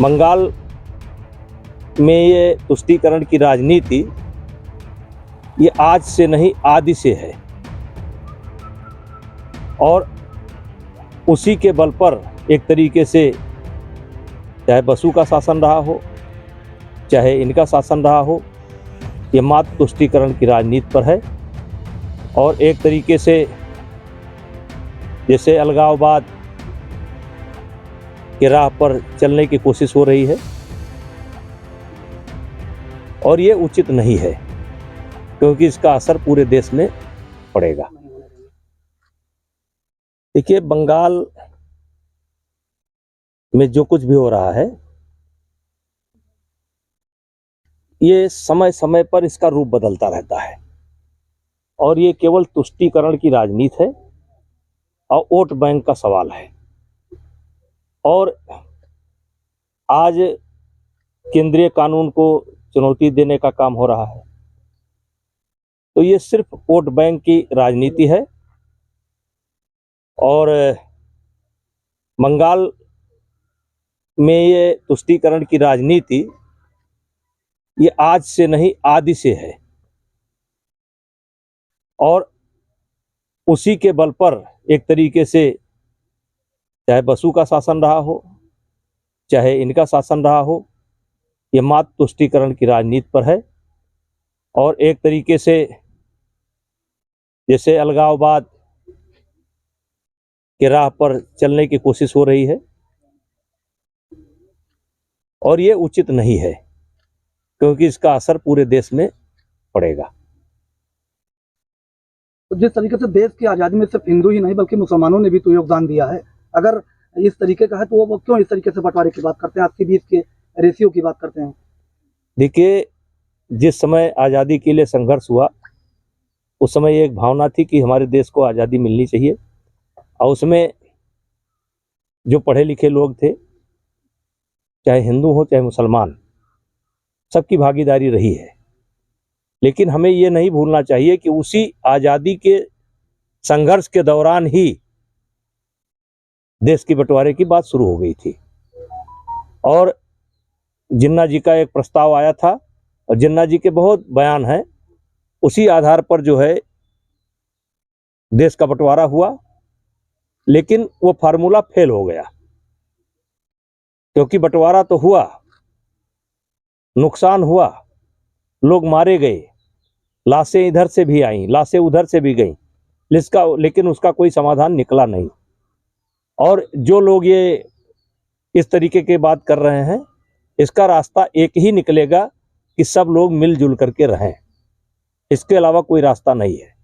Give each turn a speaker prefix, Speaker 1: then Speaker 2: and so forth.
Speaker 1: बंगाल में ये तुष्टीकरण की राजनीति ये आज से नहीं आदि से है और उसी के बल पर एक तरीके से चाहे बसु का शासन रहा हो चाहे इनका शासन रहा हो, ये मात्र तुष्टीकरण की राजनीति पर है। और एक तरीके से जैसे अलगाववाद के राह पर चलने की कोशिश हो रही है और ये उचित नहीं है क्योंकि इसका असर पूरे देश में पड़ेगा। देखिए, बंगाल में जो कुछ भी हो रहा है ये समय समय पर इसका रूप बदलता रहता है और ये केवल तुष्टीकरण की राजनीति है और वोट बैंक का सवाल है। और आज केंद्रीय कानून को चुनौती देने का काम हो रहा है, तो ये सिर्फ वोट बैंक की राजनीति है। और बंगाल में ये तुष्टीकरण की राजनीति ये आज से नहीं आदि से है और उसी के बल पर एक तरीके से चाहे बसु का शासन रहा हो चाहे इनका शासन रहा हो, ये मात्र तुष्टीकरण की राजनीति पर है। और एक तरीके से जैसे अलगाववाद के राह पर चलने की कोशिश हो रही है और ये उचित नहीं है क्योंकि इसका असर पूरे देश में पड़ेगा।
Speaker 2: तो जिस तरीके से देश की आज़ादी में सिर्फ हिंदू ही नहीं बल्कि मुसलमानों ने भी तो योगदान दिया है, अगर इस तरीके का है तो वो क्यों इस तरीके से बंटवारे की बात करते हैं, 80-20 के रेशियो की बात करते हैं?
Speaker 1: देखिए, जिस समय आज़ादी के लिए संघर्ष हुआ उस समय एक भावना थी कि हमारे देश को आज़ादी मिलनी चाहिए और उसमें जो पढ़े लिखे लोग थे, चाहे हिंदू हो चाहे मुसलमान, सबकी भागीदारी रही है। लेकिन हमें ये नहीं भूलना चाहिए कि उसी आज़ादी के संघर्ष के दौरान ही देश के बंटवारे की बात शुरू हो गई थी और जिन्ना जी का एक प्रस्ताव आया था और जिन्ना जी के बहुत बयान हैं, उसी आधार पर जो है देश का बंटवारा हुआ। लेकिन वो फार्मूला फेल हो गया क्योंकि बंटवारा तो हुआ, नुकसान हुआ, लोग मारे गए, लाशें इधर से भी आईं, लाशें उधर से भी गईं, लेकिन उसका कोई समाधान निकला नहीं। और जो लोग ये इस तरीके की बात कर रहे हैं, इसका रास्ता एक ही निकलेगा कि सब लोग मिलजुल करके रहें, इसके अलावा कोई रास्ता नहीं है।